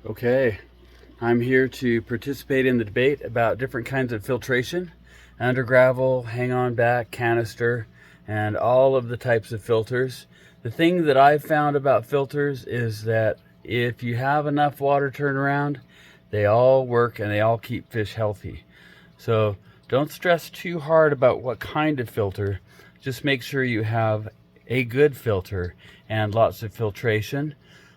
Okay, I'm here to participate in the debate about different kinds of filtration, under gravel, hang on back, canister, and all of the types of filters. The thing that I've found about filters is that if you have enough water turnaround, they all work and they all keep fish healthy. So don't stress too hard about what kind of filter. Just make sure you have a good filter and lots of filtration.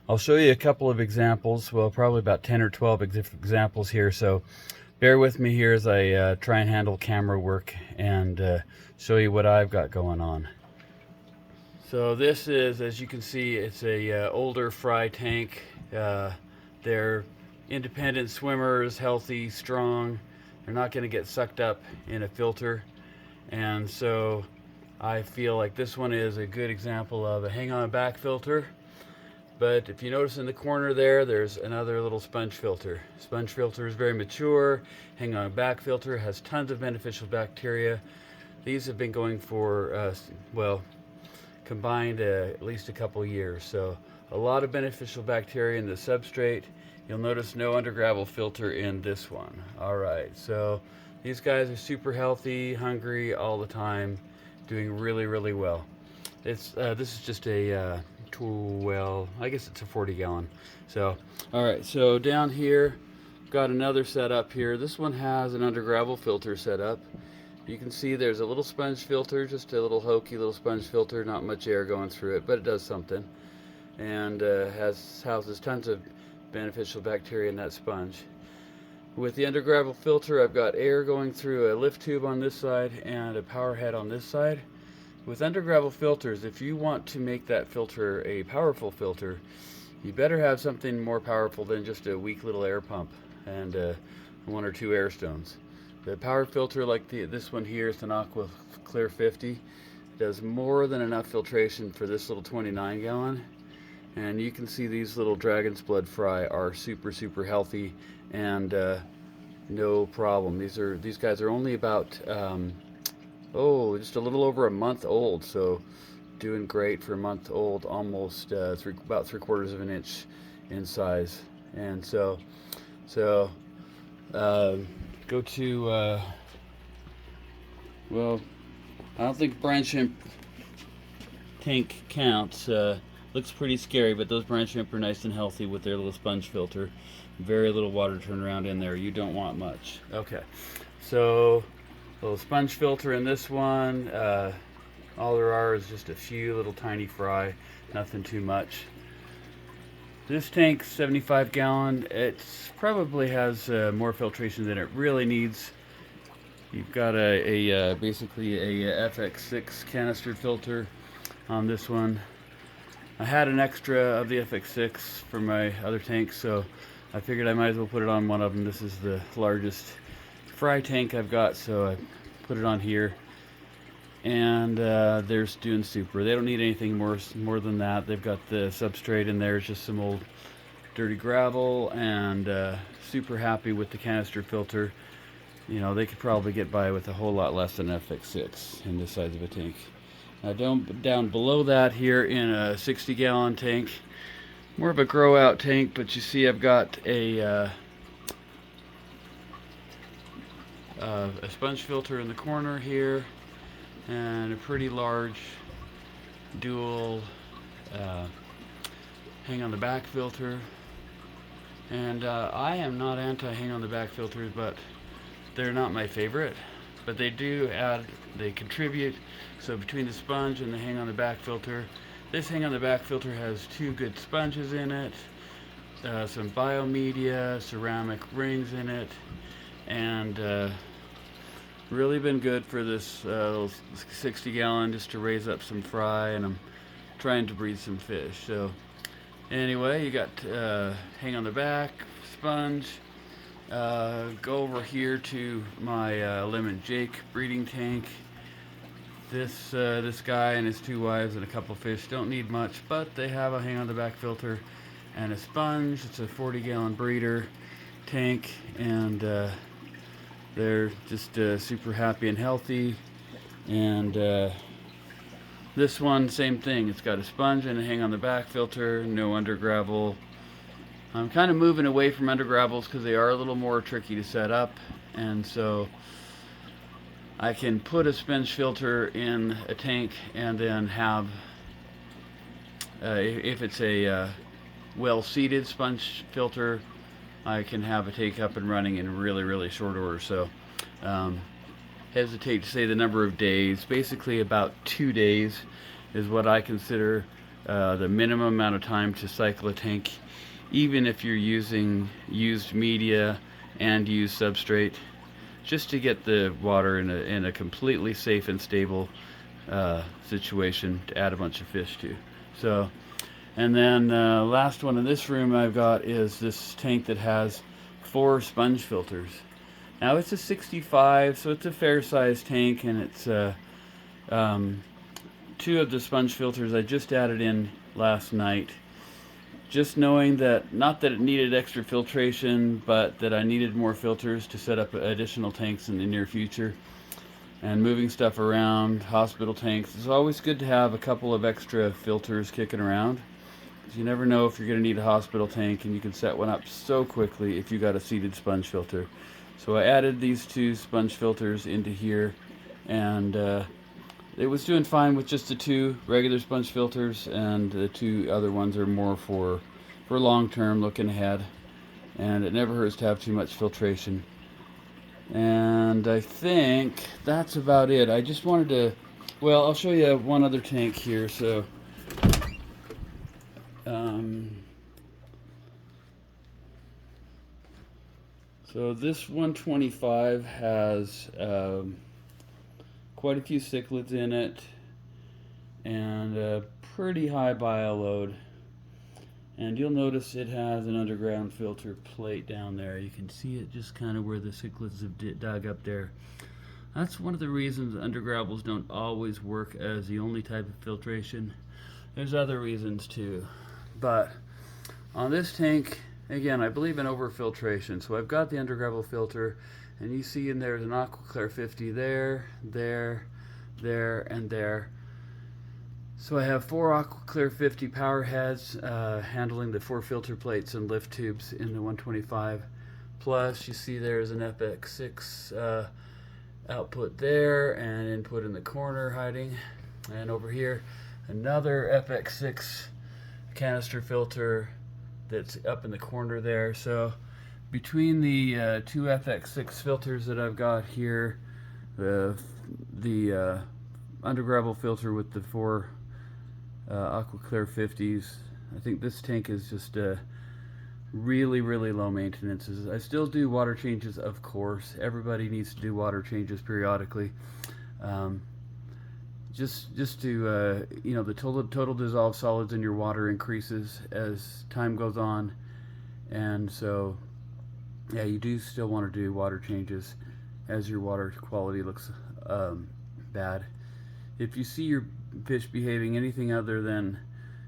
I'll show you a couple of examples, well, probably about 10 or 12 examples here, so bear with me here as I try and handle camera work and show you what I've got going on. So this is, as you can see, it's a older fry tank. They're independent swimmers, healthy, strong. They're not going to get sucked up in a filter, and so I feel like this one is a good example of a hang-on back filter. But if you notice in the corner there's another little sponge filter. Sponge filter is very mature. Hang on back filter has tons of beneficial bacteria. These have been going for, well, combined at least a couple years. So a lot of beneficial bacteria in the substrate. You'll notice no under gravel filter in this one. All right, so these guys are super healthy, hungry all the time, doing really, really well. This is just a well, I guess it's a 40 gallon. So, all right, so down here, got another setup here. This one has an under gravel filter set up. You can see there's a little sponge filter, just a little hokey little sponge filter, not much air going through it, but it does something. And houses tons of beneficial bacteria in that sponge. With the under gravel filter, I've got air going through a lift tube on this side and a power head on this side. With under gravel filters, if you want to make that filter a powerful filter, you better have something more powerful than just a weak little air pump and one or two air stones. The power filter like this one here, it's an Aqua Clear 50, does more than enough filtration for this little 29 gallon. And you can see these little dragon's blood fry are super, super healthy and no problem. These guys are only about just a little over a month old, so doing great for a month old, almost about 3/4 of an inch in size. And so go to well, I don't think brine shrimp tank counts. Looks pretty scary, but those brine shrimp are nice and healthy with their little sponge filter. Very little water turnaround in there. You don't want much. Okay, so little sponge filter in this one. All there are is just a few little tiny fry, nothing too much. This tank's 75 gallon. It probably has more filtration than it really needs. You've got basically a FX6 canister filter on this one. I had an extra of the FX6 for my other tanks, so I figured I might as well put it on one of them. This is the largest fry tank I've got, so I put it on here, and they're doing super. They don't need anything more than that. They've got the substrate in there, it's just some old dirty gravel, and super happy with the canister filter. You know, they could probably get by with a whole lot less than FX6 in this size of a tank. Now down below that here in a 60 gallon tank, more of a grow out tank, but you see I've got a sponge filter in the corner here and a pretty large dual hang on the back filter. And I am not anti hang on the back filters, but they're not my favorite. But they contribute. So between the sponge and the hang on the back filter, this hang on the back filter has two good sponges in it, some biomedia, ceramic rings in it, and really been good for this little 60 gallon just to raise up some fry, and I'm trying to breed some fish. So anyway, you got hang on the back, sponge. Go over here to my Lemon Jake breeding tank. This guy and his two wives and a couple fish don't need much, but they have a hang on the back filter and a sponge. It's a 40 gallon breeder tank, and they're just super happy and healthy. And this one, same thing. It's got a sponge and a hang on the back filter, no under gravel. I'm kind of moving away from undergravels because they are a little more tricky to set up, and so I can put a sponge filter in a tank and then have, if it's a well-seated sponge filter, I can have a tank up and running in really short order. So hesitate to say the number of days. Basically about 2 days is what I consider the minimum amount of time to cycle a tank, even if you're using used media and used substrate, just to get the water in a completely safe and stable situation to add a bunch of fish to. So, and then last one in this room I've got is this tank that has 4 sponge filters. Now it's a 65, so it's a fair sized tank, and it's 2 of the sponge filters I just added in last night. Just knowing that, not that it needed extra filtration, but that I needed more filters to set up additional tanks in the near future. And moving stuff around, hospital tanks, it's always good to have a couple of extra filters kicking around. You never know if you're going to need a hospital tank, and you can set one up so quickly if you got a seated sponge filter. So I added these 2 sponge filters into here, and it was doing fine with just the 2 regular sponge filters, and the 2 other ones are more for long term, looking ahead. And it never hurts to have too much filtration. And I think that's about it. I just wanted to, well, I'll show you one other tank here. So so this 125 has quite a few cichlids in it, and a pretty high bio load. And you'll notice it has an underground filter plate down there. You can see it just kind of where the cichlids have dug up there. That's one of the reasons undergravels don't always work as the only type of filtration. There's other reasons too. But on this tank, again, I believe in overfiltration. So I've got the undergravel filter, and you see in there's an AquaClear 50 there, there, and there. So I have 4 AquaClear 50 power heads handling the 4 filter plates and lift tubes in the 125. Plus, you see there's an FX6 output there and input in the corner hiding. And over here, another FX6 canister filter that's up in the corner there. So between the 2 FX6 filters that I've got here, the undergravel filter with the 4 AquaClear 50s, I think this tank is just really low maintenance. I still do water changes, of course. Everybody needs to do water changes periodically. Just to you know, the total dissolved solids in your water increases as time goes on, and so yeah, you do still want to do water changes as your water quality looks bad. If you see your fish behaving anything other than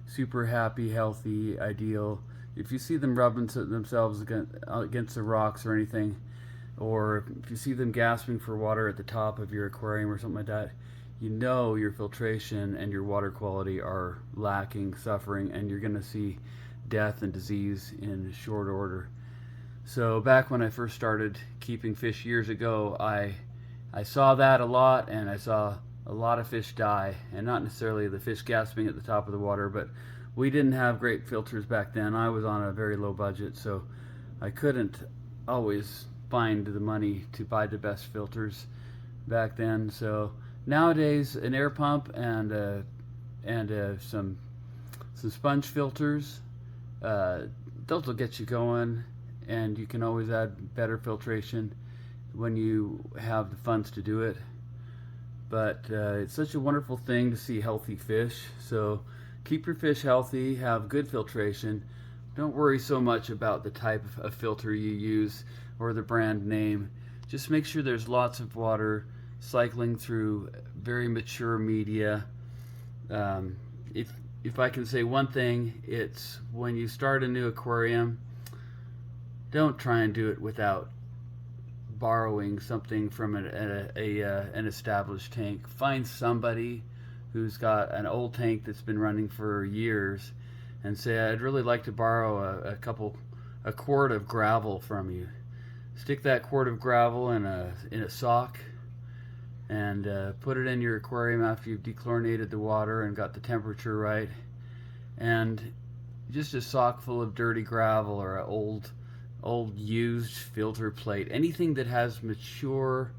super happy, healthy, ideal, if you see them rubbing themselves against the rocks or anything, or if you see them gasping for water at the top of your aquarium or something like that, you know your filtration and your water quality are lacking, suffering, and you're going to see death and disease in short order. So back when I first started keeping fish years ago, I saw that a lot, and I saw a lot of fish die, and not necessarily the fish gasping at the top of the water, but we didn't have great filters back then. I was on a very low budget, so I couldn't always find the money to buy the best filters back then. So nowadays, an air pump and some sponge filters, those will get you going, and you can always add better filtration when you have the funds to do it. But it's such a wonderful thing to see healthy fish. So keep your fish healthy, have good filtration. Don't worry so much about the type of filter you use or the brand name. Just make sure there's lots of water cycling through very mature media. If I can say one thing, it's when you start a new aquarium, don't try and do it without borrowing something from an established tank. Find somebody who's got an old tank that's been running for years and say, I'd really like to borrow a couple a quart of gravel from you. Stick that quart of gravel in a sock and put it in your aquarium after you've dechlorinated the water and got the temperature right. And just a sock full of dirty gravel or an old used filter plate, anything that has mature,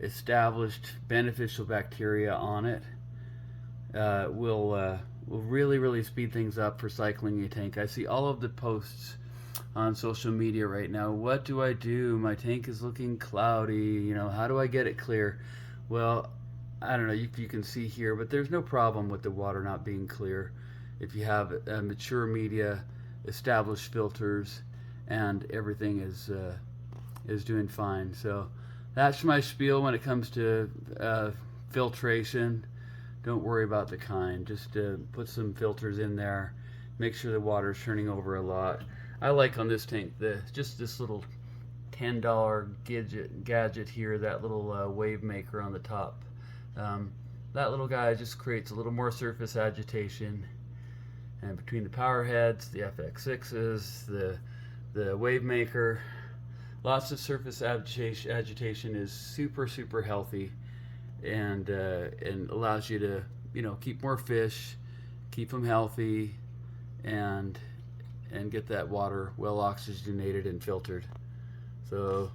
established beneficial bacteria on it, will really speed things up for cycling your tank. I see all of the posts on social media right now. What do I do? My tank is looking cloudy. You know, how do I get it clear? Well, I don't know if you can see here, but there's no problem with the water not being clear if you have mature media, established filters, and everything is doing fine. So that's my spiel when it comes to filtration. Don't worry about the kind. Just put some filters in there. Make sure the water is turning over a lot. I like on this tank just this little $10 gadget here, that little wave maker on the top. That little guy just creates a little more surface agitation, and between the power heads, the FX6s, the wave maker, lots of surface agitation is super healthy, and allows you to, you know, keep more fish, keep them healthy, and get that water well oxygenated and filtered. So